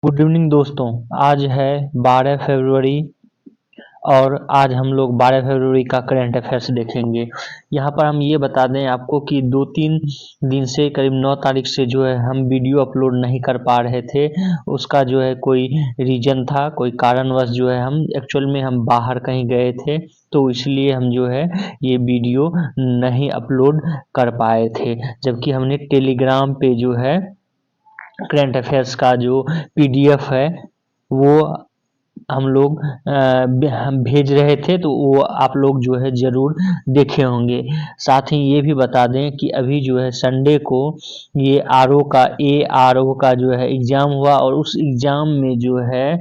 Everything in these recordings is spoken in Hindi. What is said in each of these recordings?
गुड इवनिंग दोस्तों। आज है 12 फरवरी और आज हम लोग 12 फरवरी का करंट अफेयर्स देखेंगे। यहाँ पर हम ये बता दें आपको कि 2-3 दिन से करीब 9 तारीख से जो है हम वीडियो अपलोड नहीं कर पा रहे थे। उसका जो है कोई रीजन था, कोई कारणवश जो है हम एक्चुअल में हम बाहर कहीं गए थे, तो इसलिए हम जो है ये वीडियो नहीं अपलोड कर पाए थे। जबकि हमने टेलीग्राम पे जो है करंट अफेयर्स का जो पीडीएफ है वो हम लोग हम भेज रहे थे, तो वो आप लोग जो है ज़रूर देखे होंगे। साथ ही ये भी बता दें कि अभी जो है संडे को ये आरओ का जो है एग्ज़ाम हुआ और उस एग्ज़ाम में जो है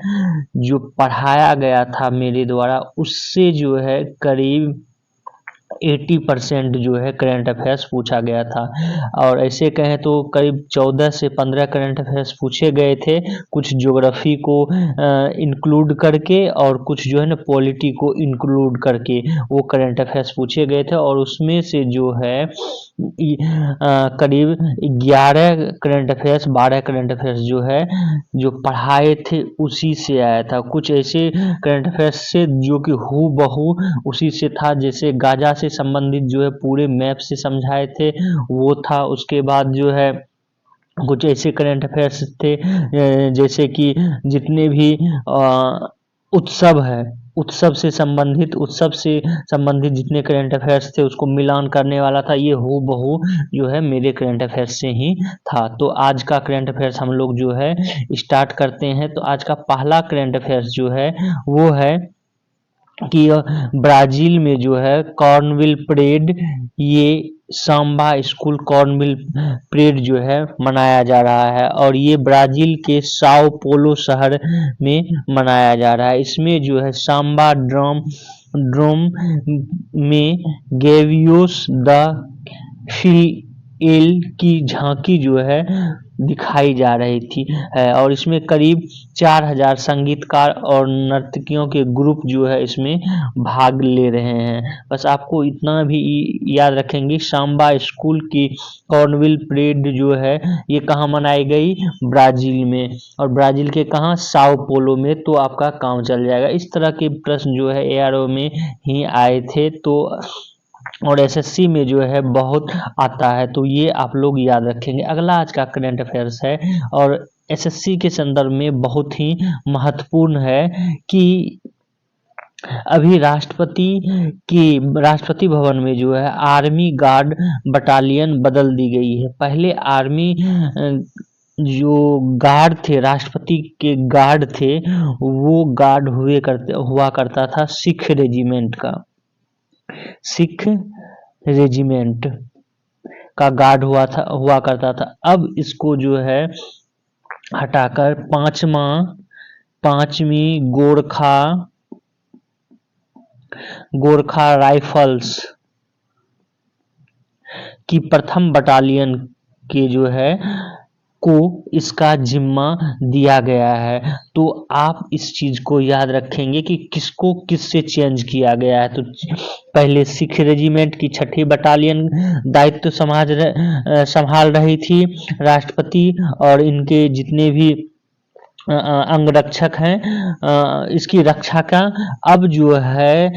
जो पढ़ाया गया था मेरे द्वारा उससे जो है करीब 80% जो है करंट अफेयर्स पूछा गया था। और ऐसे कहें तो करीब 14 से 15 करंट अफेयर्स पूछे गए थे, कुछ ज्योग्राफी को इंक्लूड करके और कुछ जो है ना पॉलिटी को इंक्लूड करके वो करंट अफेयर्स पूछे गए थे। और उसमें से जो है करीब 11 करंट अफेयर्स 12 करंट अफेयर्स जो है जो पढ़ाए थे उसी से आया था। कुछ ऐसे करंट अफेयर्स से जो कि हूबहू उसी से था, जैसे गाजा से संबंधित जो है पूरे मैप से समझाए थे वो था। उसके बाद जो है कुछ ऐसे करंट अफेयर्स थे जैसे कि जितने भी उत्सव है उत्सव से संबंधित जितने करंट अफेयर्स थे उसको मिलान करने वाला था। ये हूबहू जो है मेरे करंट अफेयर्स से ही था। तो आज का करंट अफेयर्स हम लोग जो है स्टार्ट करते हैं। तो आज का पहला करंट अफेयर्स जो है वो है कि ब्राज़ील में जो है कॉर्नविल परेड, ये सांबा स्कूल कॉर्नविल परेड जो है मनाया जा रहा है और ये ब्राज़ील के साओ पोलो शहर में मनाया जा रहा है। इसमें जो है सांबा ड्रोम में गेवियोस द फिएल की झांकी जो है दिखाई जा रही थी है और इसमें करीब 4000 संगीतकार और नर्तकियों के ग्रुप जो है इसमें भाग ले रहे हैं। बस आपको इतना भी याद रखेंगे, सांबा स्कूल की कॉर्नविल परेड जो है ये कहाँ मनाई गई? ब्राज़ील में, और ब्राज़ील के कहाँ? साओ पोलो में। तो आपका काम चल जाएगा। इस तरह के प्रश्न जो है एआरओ में ही आए थे तो और एसएससी में जो है बहुत आता है, तो ये आप लोग याद रखेंगे। अगला आज का करंट अफेयर्स है और एसएससी के संदर्भ में बहुत ही महत्वपूर्ण है कि अभी राष्ट्रपति भवन में जो है आर्मी गार्ड बटालियन बदल दी गई है। पहले आर्मी जो गार्ड थे, राष्ट्रपति के गार्ड थे, वो गार्ड हुआ करता था सिख रेजिमेंट का गार्ड हुआ करता था। अब इसको जो है हटाकर पांचवी गोरखा राइफल्स की प्रथम बटालियन के जो है को इसका जिम्मा दिया गया है। तो आप इस चीज को याद रखेंगे कि किसको किससे चेंज किया गया है। तो पहले सिख रेजिमेंट की 6ठी बटालियन दायित्व संभाल रही थी राष्ट्रपति और इनके जितने भी अंगरक्षक हैं इसकी रक्षा का। अब जो है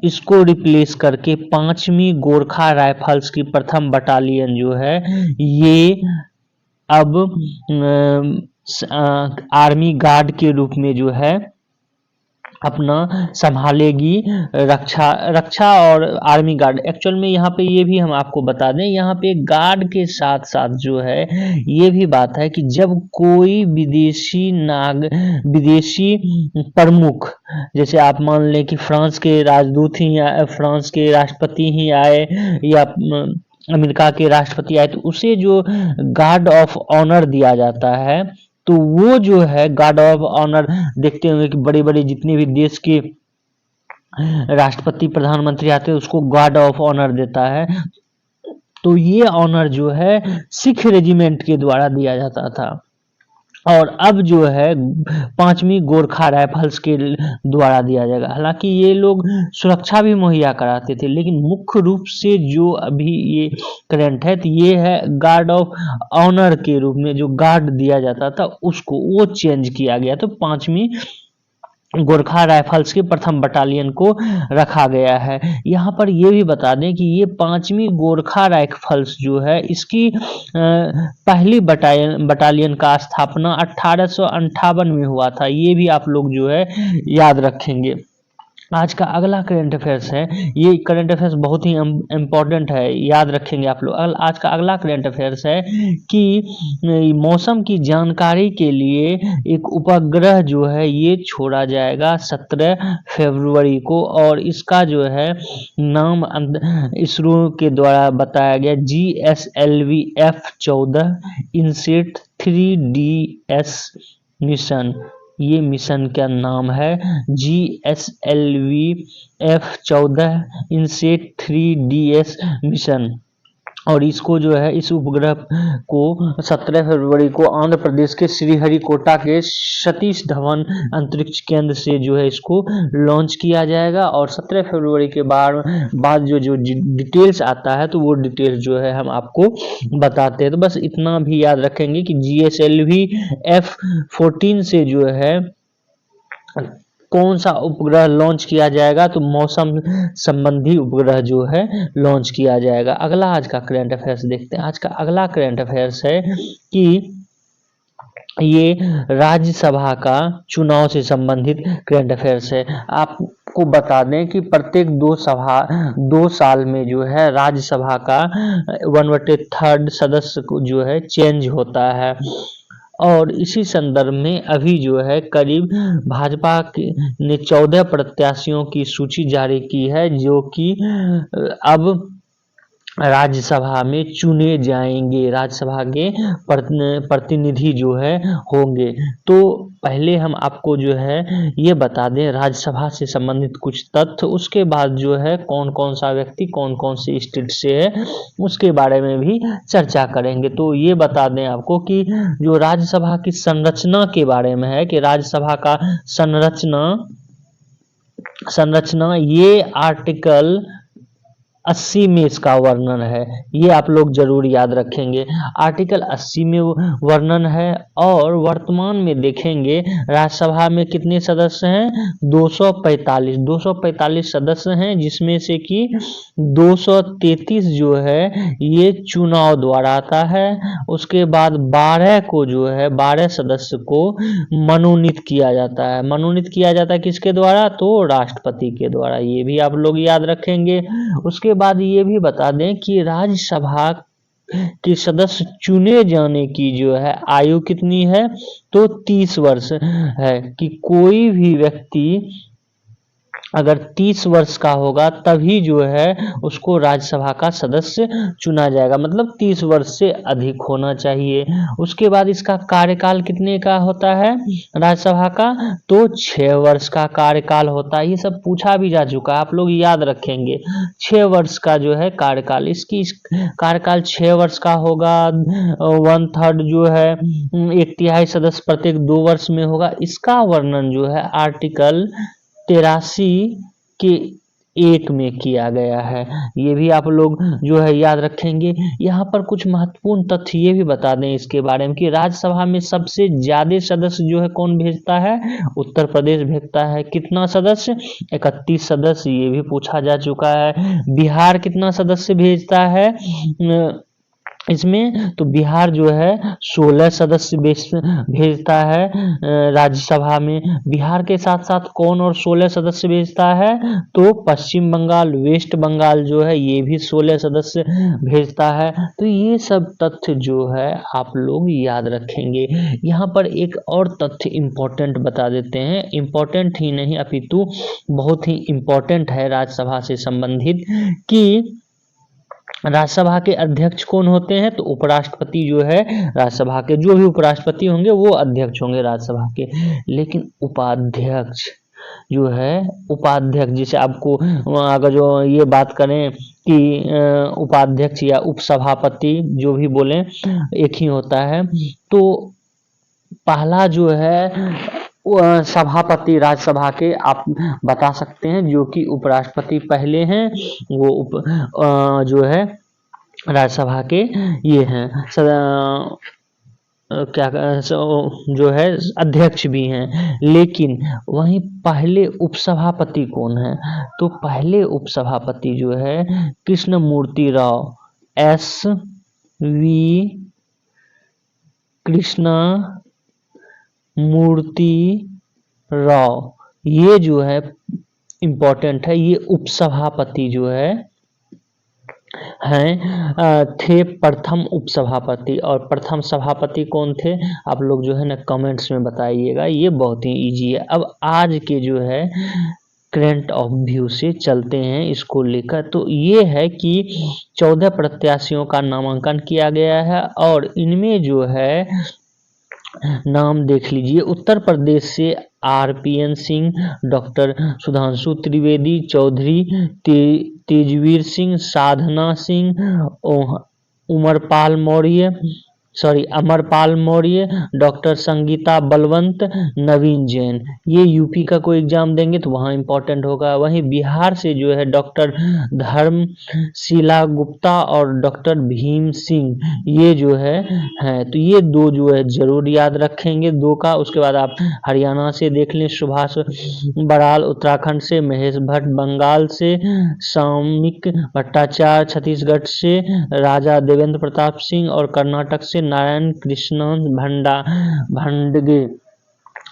इसको रिप्लेस करके 5वीं गोरखा राइफल्स की प्रथम बटालियन जो है ये अब आर्मी गार्ड के रूप में जो है अपना संभालेगी रक्षा और आर्मी गार्ड। एक्चुअल में यहाँ पे ये भी हम आपको बता दें, यहाँ पे गार्ड के साथ साथ जो है ये भी बात है कि जब कोई विदेशी प्रमुख, जैसे आप मान लें कि फ्रांस के राष्ट्रपति ही आए या अमेरिका के राष्ट्रपति आए, तो उसे जो गार्ड ऑफ ऑनर दिया जाता है, तो वो जो है गार्ड ऑफ ऑनर देखते होंगे कि बड़े बड़े जितने भी देश के राष्ट्रपति प्रधानमंत्री आते हैं उसको गार्ड ऑफ ऑनर देता है। तो ये ऑनर जो है सिख रेजिमेंट के द्वारा दिया जाता था। और अब जो है 5वीं गोरखा राइफल्स के द्वारा दिया जाएगा। हालांकि ये लोग सुरक्षा भी मुहैया कराते थे, लेकिन मुख्य रूप से जो अभी ये करंट है तो ये है गार्ड ऑफ ऑनर के रूप में जो गार्ड दिया जाता था उसको वो चेंज किया गया। तो 5वीं गोरखा राइफल्स के प्रथम बटालियन को रखा गया है। यहाँ पर ये भी बता दें कि ये 5वीं गोरखा राइफल्स जो है इसकी पहली बटालियन का स्थापना 1858 में हुआ था। ये भी आप लोग जो है याद रखेंगे। आज का अगला करंट अफेयर्स है, ये करंट अफेयर्स बहुत ही इम्पोर्टेंट है, याद रखेंगे आप लोग। आज का अगला करंट अफेयर्स है कि मौसम की जानकारी के लिए एक उपग्रह जो है ये छोड़ा जाएगा 17 फरवरी को, और इसका जो है नाम इसरो के द्वारा बताया गया GSLV F14 INSAT 3DS mission. ये मिशन का नाम है GSLV F14 INSAT 3DS mission, और इसको जो है इस उपग्रह को 17 फरवरी को आंध्र प्रदेश के श्रीहरिकोटा के सतीश धवन अंतरिक्ष केंद्र से जो है इसको लॉन्च किया जाएगा। और 17 फरवरी के बाद जो डिटेल्स आता है तो वो डिटेल्स जो है हम आपको बताते हैं। तो बस इतना भी याद रखेंगे कि GSLV F14 से जो है कौन सा उपग्रह लॉन्च किया जाएगा, तो मौसम संबंधी उपग्रह जो है लॉन्च किया जाएगा। अगला आज का करंट अफेयर्स देखते हैं। आज का अगला करंट अफेयर्स है कि ये राज्यसभा का चुनाव से संबंधित करंट अफेयर्स है। आपको बता दें कि प्रत्येक 2 साल में जो है राज्यसभा का 1/3 सदस्य जो है चेंज होता है। और इसी संदर्भ में अभी जो है करीब भाजपा ने 14 प्रत्याशियों की सूची जारी की है जो कि अब राज्यसभा में चुने जाएंगे, राज्यसभा के प्रतिनिधि जो है होंगे। तो पहले हम आपको जो है ये बता दें राज्यसभा से संबंधित कुछ तथ्य, उसके बाद जो है कौन कौन सा व्यक्ति कौन कौन से स्टेट से है उसके बारे में भी चर्चा करेंगे। तो ये बता दें आपको कि जो राज्यसभा की संरचना के बारे में है कि राज्यसभा का संरचना ये आर्टिकल 80 में इसका वर्णन है, ये आप लोग जरूर याद रखेंगे। आर्टिकल 80 में वर्णन है। और वर्तमान में देखेंगे राज्यसभा में कितने सदस्य हैं, 245 सदस्य हैं, जिसमें से कि 233 जो है ये चुनाव द्वारा आता है। उसके बाद 12 सदस्य को मनोनीत किया जाता है। मनोनीत किया जाता है किसके द्वारा, तो राष्ट्रपति के द्वारा, ये भी आप लोग याद रखेंगे। उसके बाद ये भी बता दें कि राज्यसभा के सदस्य चुने जाने की जो है आयु कितनी है, तो 30 वर्ष है। कि कोई भी व्यक्ति अगर 30 वर्ष का होगा तभी जो है उसको राज्यसभा का सदस्य चुना जाएगा, मतलब 30 वर्ष से अधिक होना चाहिए। उसके बाद इसका कार्यकाल कितने का होता है राज्यसभा का, तो 6 वर्ष का कार्यकाल होता है। ये सब पूछा भी जा चुका है, आप लोग याद रखेंगे। 6 वर्ष का जो है कार्यकाल, इसकी कार्यकाल 6 वर्ष का होगा। 1/3 जो है 1/3 सदस्य प्रत्येक 2 वर्ष में होगा। इसका वर्णन जो है आर्टिकल 83 के 1 में किया गया है। ये भी आप लोग जो है याद रखेंगे। यहाँ पर कुछ महत्वपूर्ण तथ्य ये भी बता दें इसके बारे में कि राज्यसभा में सबसे ज्यादा सदस्य जो है कौन भेजता है, उत्तर प्रदेश भेजता है। कितना सदस्य, 31 सदस्य, ये भी पूछा जा चुका है। बिहार कितना सदस्य भेजता है इसमें, तो बिहार जो है 16 सदस्य भेजता है राज्यसभा में। बिहार के साथ साथ कौन और 16 सदस्य भेजता है, तो पश्चिम बंगाल, वेस्ट बंगाल जो है ये भी 16 सदस्य भेजता है। तो ये सब तथ्य जो है आप लोग याद रखेंगे। यहाँ पर एक और तथ्य इम्पोर्टेंट बता देते हैं, इम्पोर्टेंट ही नहीं अपितु बहुत ही इम्पोर्टेंट है राज्यसभा से संबंधित, कि राज्यसभा के अध्यक्ष कौन होते हैं, तो उपराष्ट्रपति जो है राज्यसभा के, जो भी उपराष्ट्रपति होंगे वो अध्यक्ष होंगे राज्यसभा के। लेकिन उपाध्यक्ष जो है, उपाध्यक्ष जैसे आपको अगर जो ये बात करें कि उपाध्यक्ष या उपसभापति जो भी बोले एक ही होता है, तो पहला जो है सभापति राज्यसभा के आप बता सकते हैं, जो कि उपराष्ट्रपति पहले हैं, वो जो है राज्यसभा के ये हैं जो है अध्यक्ष भी हैं। लेकिन वहीं पहले उपसभापति कौन है? तो पहले उपसभापति जो है कृष्णमूर्ति राव, एस वी कृष्णा मूर्ति राव, ये जो है इम्पोर्टेंट है। ये उपसभापति जो है थे प्रथम उपसभापति। और प्रथम सभापति कौन थे? आप लोग जो है ना कमेंट्स में बताइएगा, ये बहुत ही इजी है। अब आज के जो है करंट ऑफ व्यू से चलते हैं इसको लेकर। तो ये है कि 14 प्रत्याशियों का नामांकन किया गया है और इनमें जो है नाम देख लीजिए। उत्तर प्रदेश से आरपीएन सिंह, डॉक्टर सुधांशु त्रिवेदी, चौधरी तेजवीर सिंह, साधना सिंह, अमरपाल मौर्य, डॉक्टर संगीता बलवंत, नवीन जैन। ये यूपी का कोई एग्जाम देंगे तो वहाँ इंपॉर्टेंट होगा। वहीं बिहार से जो है डॉक्टर धर्मशिला गुप्ता और डॉक्टर भीम सिंह, ये जो है तो ये दो जो है जरूर याद रखेंगे, दो का। उसके बाद आप हरियाणा से देख लें, सुभाष बराल, उत्तराखंड से महेश भट्ट, बंगाल से सामिक भट्टाचार्य, छत्तीसगढ़ से राजा देवेंद्र प्रताप सिंह और कर्नाटक से नारायण कृष्णन भंडगे,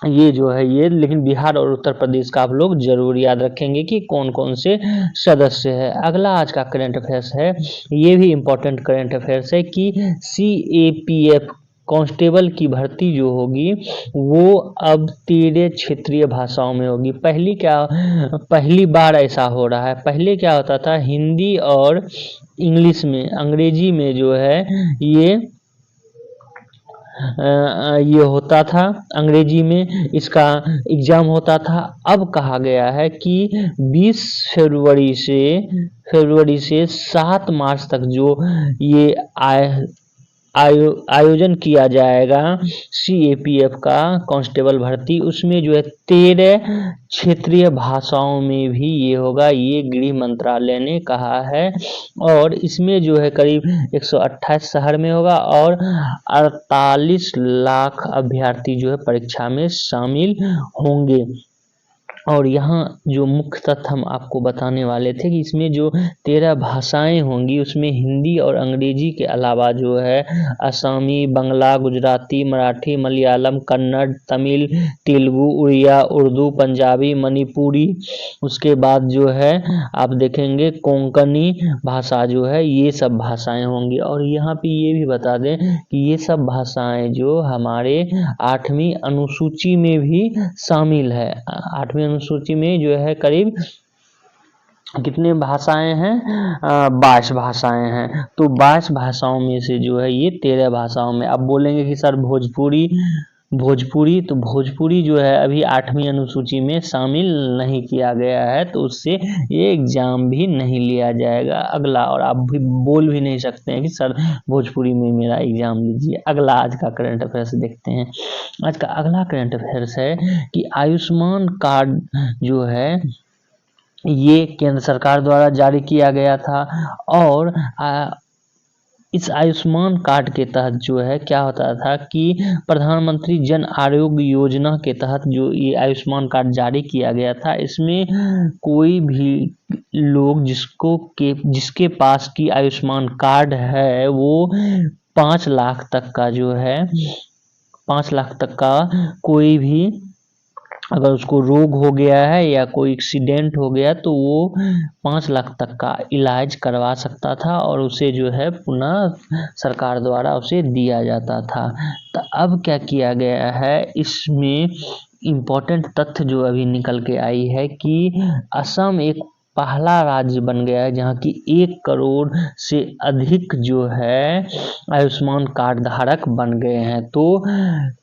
ये जो है ये। लेकिन बिहार और उत्तर प्रदेश का आप लोग जरूर याद रखेंगे कि कौन कौन से सदस्य है। अगला आज का करंट अफेयर्स है, ये भी इम्पोर्टेंट करंट अफेयर्स है कि CAPF कांस्टेबल की भर्ती जो होगी वो अब 13 क्षेत्रीय भाषाओं में होगी। पहली बार ऐसा हो रहा है। पहले क्या होता था, हिंदी और इंग्लिश में, अंग्रेजी में जो है ये होता था, अंग्रेजी में इसका एग्जाम होता था। अब कहा गया है कि 20 फरवरी से 7 मार्च तक जो ये आयोजन किया जाएगा CAPF का कांस्टेबल भर्ती, उसमें जो है 13 क्षेत्रीय भाषाओं में भी ये होगा, ये गृह मंत्रालय ने कहा है। और इसमें जो है करीब 128 शहर में होगा और 48 लाख अभ्यर्थी जो है परीक्षा में शामिल होंगे। और यहाँ जो मुख्य तथ्य हम आपको बताने वाले थे कि इसमें जो 13 भाषाएं होंगी उसमें हिंदी और अंग्रेजी के अलावा जो है असमी, बंगला, गुजराती, मराठी, मलयालम, कन्नड़, तमिल, तेलुगु, उड़िया, उर्दू, पंजाबी, मणिपुरी, उसके बाद जो है आप देखेंगे कोंकणी भाषा जो है, ये सब भाषाएं होंगी। और यहाँ पे ये भी बता दें कि ये सब भाषाएं जो हमारे 8वीं अनुसूची में भी शामिल है। 8वीं अनुसूची में जो है करीब कितने भाषाएं हैं? 22 भाषाएं हैं। तो 22 भाषाओं में से जो है ये 13 भाषाओं में। अब बोलेंगे कि सर भोजपुरी, तो भोजपुरी जो है अभी 8वीं अनुसूची में शामिल नहीं किया गया है, तो उससे ये एग्जाम भी नहीं लिया जाएगा। अगला, और आप भी बोल भी नहीं सकते हैं कि सर भोजपुरी में मेरा एग्जाम लीजिए। अगला आज का करंट अफेयर्स देखते हैं। आज का अगला करंट अफेयर्स है कि आयुष्मान कार्ड जो है ये केंद्र सरकार द्वारा जारी किया गया था। और इस आयुष्मान कार्ड के तहत जो है क्या होता था कि प्रधानमंत्री जन आरोग्य योजना के तहत जो ये आयुष्मान कार्ड जारी किया गया था, इसमें कोई भी लोग जिसके पास की आयुष्मान कार्ड है वो 5 लाख तक का जो है 5 लाख तक का कोई भी अगर उसको रोग हो गया है या कोई एक्सीडेंट हो गया तो वो 5 लाख तक का इलाज करवा सकता था और उसे जो है पुनः सरकार द्वारा उसे दिया जाता था। तो अब क्या किया गया है, इसमें इम्पोर्टेंट तथ्य जो अभी निकल के आई है कि असम एक पहला राज्य बन गया है जहाँ की 1 करोड़ से अधिक जो है आयुष्मान कार्ड धारक बन गए हैं। तो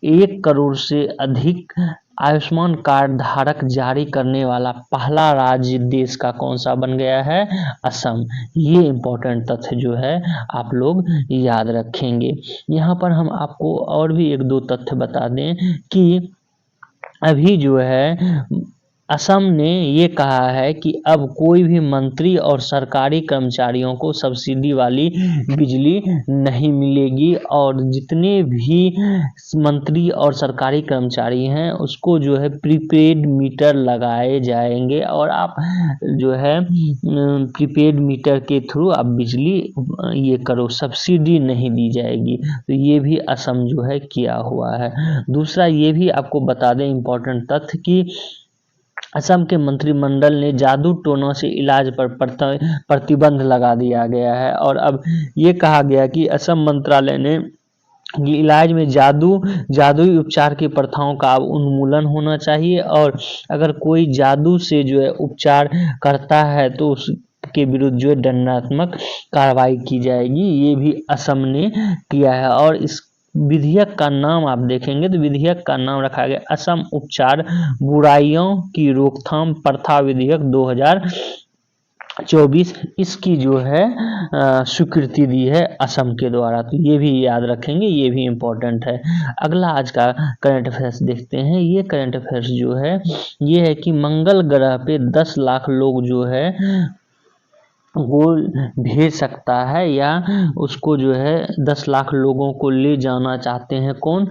1 करोड़ से अधिक आयुष्मान कार्ड धारक जारी करने वाला पहला राज्य देश का कौन सा बन गया है? असम। ये इम्पोर्टेंट तथ्य जो है आप लोग याद रखेंगे। यहाँ पर हम आपको और भी एक दो तथ्य बता दें कि अभी जो है असम ने ये कहा है कि अब कोई भी मंत्री और सरकारी कर्मचारियों को सब्सिडी वाली बिजली नहीं मिलेगी और जितने भी मंत्री और सरकारी कर्मचारी हैं उसको जो है प्रीपेड मीटर लगाए जाएंगे और आप जो है प्रीपेड मीटर के थ्रू आप बिजली ये करो, सब्सिडी नहीं दी जाएगी। तो ये भी असम जो है किया हुआ है। दूसरा ये भी आपको बता दें इम्पोर्टेंट तथ्य कि असम के मंत्रिमंडल ने जादू टोना से इलाज पर प्रतिबंध लगा दिया गया है और अब ये कहा गया कि असम मंत्रालय ने इलाज में जादुई उपचार की प्रथाओं का अब उन्मूलन होना चाहिए और अगर कोई जादू से जो है उपचार करता है तो उसके विरुद्ध जो है दंडात्मक कार्रवाई की जाएगी। ये भी असम ने किया है और इस विधेयक का नाम आप देखेंगे तो विधेयक का नाम रखा गया असम उपचार बुराइयों की रोकथाम प्रथा विधेयक 2024। इसकी जो है स्वीकृति दी है असम के द्वारा। तो ये भी याद रखेंगे, ये भी इम्पोर्टेंट है। अगला आज का करंट अफेयर्स देखते हैं। ये करंट अफेयर्स जो है ये है कि मंगल ग्रह पे 10 लाख लोग जो है वो भेज सकता है या उसको जो है 10 लाख लोगों को ले जाना चाहते हैं कौन?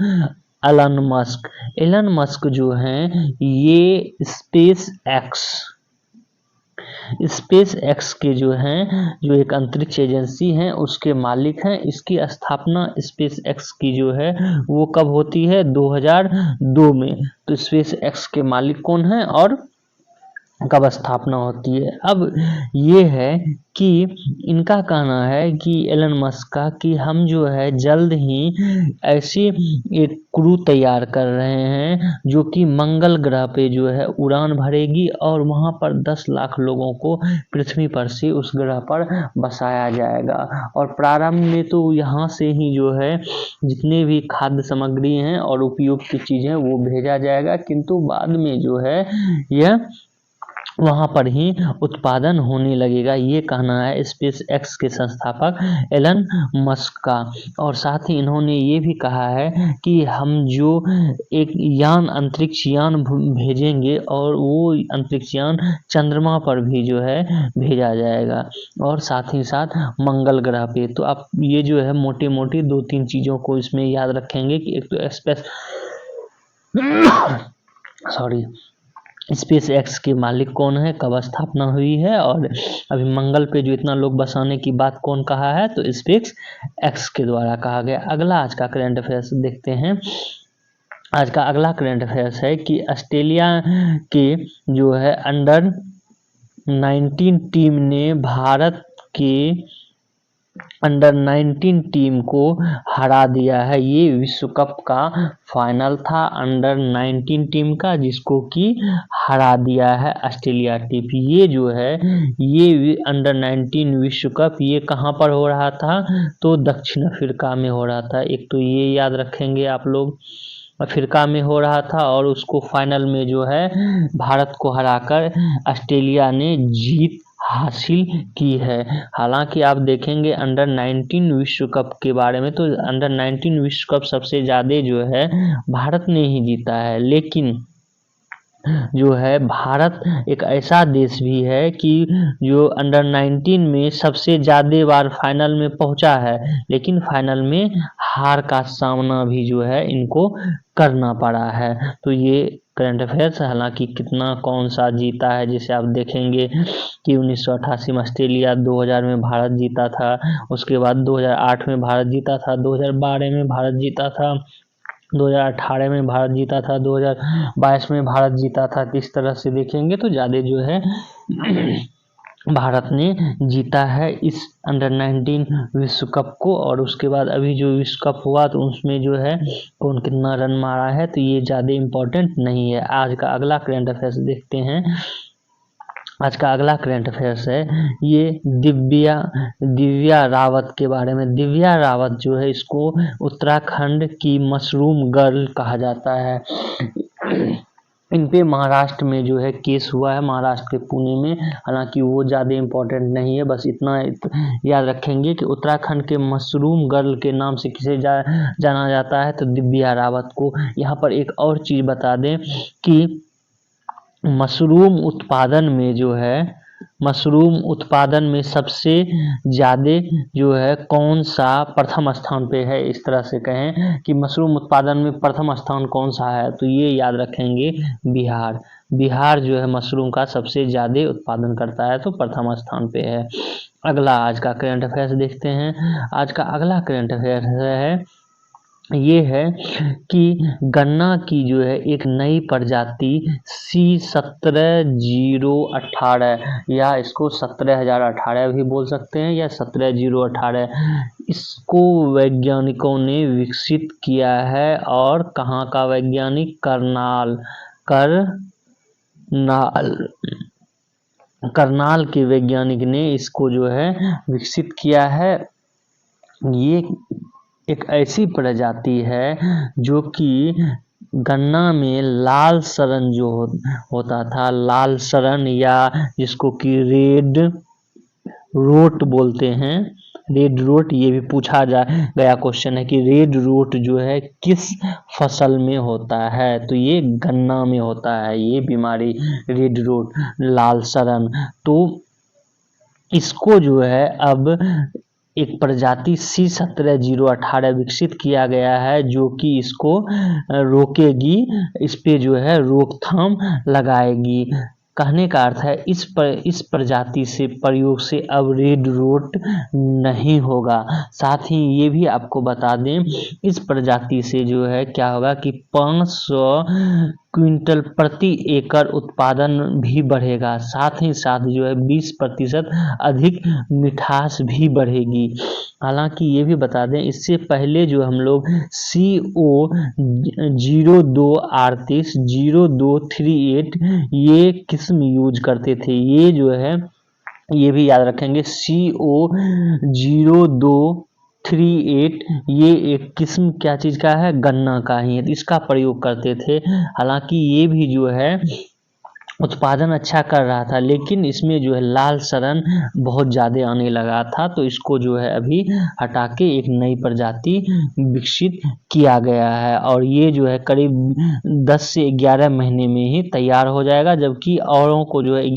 Elon Musk. एलन मस्क जो हैं ये स्पेस एक्स के जो हैं जो एक अंतरिक्ष एजेंसी हैं उसके मालिक हैं। इसकी स्थापना स्पेस एक्स की जो है वो कब होती है? 2002 में। तो स्पेस एक्स के मालिक कौन हैं और कब स्थापना होती है? अब ये है कि इनका कहना है कि एलन मस्क का कि हम जो है जल्द ही ऐसी एक क्रू तैयार कर रहे हैं जो कि मंगल ग्रह पे जो है उड़ान भरेगी और वहां पर 10 लाख लोगों को पृथ्वी पर से उस ग्रह पर बसाया जाएगा। और प्रारंभ में तो यहाँ से ही जो है जितने भी खाद्य सामग्री हैं और उपयोग की चीजें वो भेजा जाएगा, किंतु बाद में जो है यह वहां पर ही उत्पादन होने लगेगा। ये कहना है स्पेस एक्स के संस्थापक एलन मस्क का। और साथ ही इन्होंने ये भी कहा है कि हम जो एक अंतरिक्ष यान भेजेंगे और वो अंतरिक्ष यान चंद्रमा पर भी जो है भेजा जाएगा और साथ ही साथ मंगल ग्रह पे। तो आप ये जो है मोटी मोटी 2-3 चीजों को इसमें याद रखेंगे कि एक तो स्पेस एक्स के मालिक कौन है, कब स्थापना हुई है और अभी मंगल पे जो इतना लोग बसाने की बात कौन कहा है? तो स्पेस एक्स के द्वारा कहा गया। अगला आज का करंट अफेयर्स देखते हैं। आज का अगला करंट अफेयर्स है कि ऑस्ट्रेलिया के जो है अंडर 19 टीम ने भारत के अंडर 19 टीम को हरा दिया है। ये विश्व कप का फाइनल था अंडर 19 टीम का, जिसको कि हरा दिया है ऑस्ट्रेलिया टीम। ये जो है ये अंडर 19 विश्व कप ये कहाँ पर हो रहा था? तो दक्षिण अफ्रीका में हो रहा था। एक तो ये याद रखेंगे आप लोग, अफ्रीका में हो रहा था और उसको फाइनल में जो है भारत को हराकर ऑस्ट्रेलिया ने जीत हासिल की है। हालांकि आप देखेंगे अंडर 19 विश्व कप के बारे में तो अंडर 19 विश्व कप सबसे ज़्यादा जो है भारत ने ही जीता है, लेकिन जो है भारत एक ऐसा देश भी है कि जो अंडर 19 में सबसे ज़्यादा बार फाइनल में पहुंचा है, लेकिन फाइनल में हार का सामना भी जो है इनको करना पड़ा है। तो ये करंट अफेयर्स, हालांकि कितना कौन सा जीता है जैसे आप देखेंगे कि 1988 में ऑस्ट्रेलिया, 2000 में भारत जीता था, उसके बाद 2008 में भारत जीता था, 2012 में भारत जीता था, 2018 में भारत जीता था, 2022 में भारत जीता था। इस तरह से देखेंगे तो ज़्यादा जो है भारत ने जीता है इस अंडर 19 विश्व कप को। और उसके बाद अभी जो विश्व कप हुआ तो उसमें जो है कौन कितना रन मारा है तो ये ज़्यादा इम्पोर्टेंट नहीं है। आज का अगला करंट अफेयर्स देखते हैं। आज का अगला करंट अफेयर्स है ये दिव्या रावत के बारे में। दिव्या रावत जो है इसको उत्तराखंड की मशरूम गर्ल कहा जाता है। इन पे महाराष्ट्र में जो है केस हुआ है, महाराष्ट्र के पुणे में। हालांकि वो ज़्यादा इम्पोर्टेंट नहीं है, बस इतना याद रखेंगे कि उत्तराखंड के मशरूम गर्ल के नाम से किसे जाना जाता है, तो दिव्या रावत को। यहाँ पर एक और चीज़ बता दें कि मशरूम उत्पादन में सबसे ज़्यादा जो है कौन सा प्रथम स्थान पे है, इस तरह से कहें कि मशरूम उत्पादन में प्रथम स्थान कौन सा है, तो ये याद रखेंगे बिहार। बिहार जो है मशरूम का सबसे ज़्यादा उत्पादन करता है, तो प्रथम स्थान पे है। अगला आज का करंट अफेयर्स देखते हैं। आज का अगला करंट अफेयर्स ये है कि गन्ना की जो है एक नई प्रजाति C17018 या इसको 17018 भी बोल सकते हैं या 17018, इसको वैज्ञानिकों ने विकसित किया है। और कहाँ का वैज्ञानिक? करनाल के वैज्ञानिक ने इसको जो है विकसित किया है। ये एक ऐसी प्रजाति है जो कि गन्ना में लाल सरण जो होता था, लाल सरण या जिसको कि रेड रोट बोलते हैं, रेड रोट, ये भी पूछा गया क्वेश्चन है कि रेड रोट जो है किस फसल में होता है, तो ये गन्ना में होता है ये बीमारी, रेड रोट, लाल सरण। तो इसको जो है अब एक प्रजाति C17018 विकसित किया गया है, जो कि इसको रोकेगी, इस पे जो है रोकथाम लगाएगी। कहने का अर्थ है इस प्रजाति से प्रयोग से अब रेड रोट नहीं होगा। साथ ही ये भी आपको बता दें, इस प्रजाति से जो है क्या होगा कि 500 क्विंटल प्रति एकड़ उत्पादन भी बढ़ेगा। साथ ही साथ जो है 20% अधिक मिठास भी बढ़ेगी। हालांकि ये भी बता दें, इससे पहले जो हम लोग CO0238 0238 ये किस्म यूज करते थे, ये जो है ये भी याद रखेंगे CO0238 ये एक किस्म क्या चीज़ का है? गन्ना का ही है, इसका प्रयोग करते थे। हालांकि ये भी जो है उत्पादन अच्छा कर रहा था, लेकिन इसमें जो है लाल सरण बहुत ज़्यादा आने लगा था, तो इसको जो है अभी हटा के एक नई प्रजाति विकसित किया गया है। और ये जो है करीब 10 से 11 महीने में ही तैयार हो जाएगा, जबकि औरों को जो है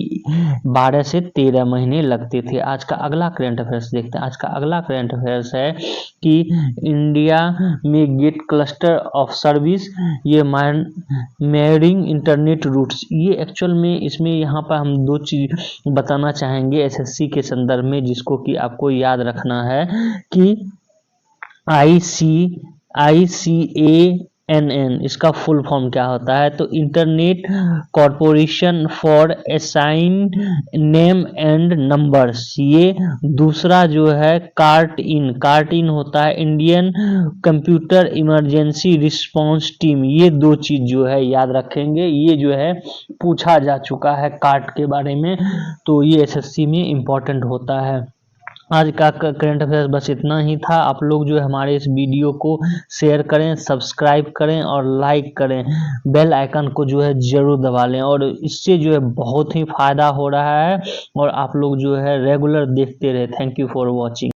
12 से 13 महीने लगते थे। आज का अगला करंट अफेयर्स देखते हैं। आज का अगला करंट अफेयर्स है कि इंडिया में गेट क्लस्टर ऑफ सर्विस, ये मैरिंग इंटरनेट रूट्स, ये एक्चुअल में इसमें यहाँ पर हम दो चीज बताना चाहेंगे एसएससी के संदर्भ में, जिसको कि आपको याद रखना है कि ICANN इसका फुल फॉर्म क्या होता है, तो internet corporation for assign name and numbers. ये दूसरा जो है कार्ट इन होता है Indian computer emergency response team. ये दो चीज जो है याद रखेंगे, ये जो है पूछा जा चुका है कार्ट के बारे में, तो ये एसएससी में इम्पोर्टेंट होता है। आज का करंट अफेयर्स बस इतना ही था। आप लोग जो है हमारे इस वीडियो को शेयर करें, सब्सक्राइब करें और लाइक करें, बेल आइकन को जो है जरूर दबा लें, और इससे जो है बहुत ही फायदा हो रहा है और आप लोग जो है रेगुलर देखते रहे। Thank you for watching.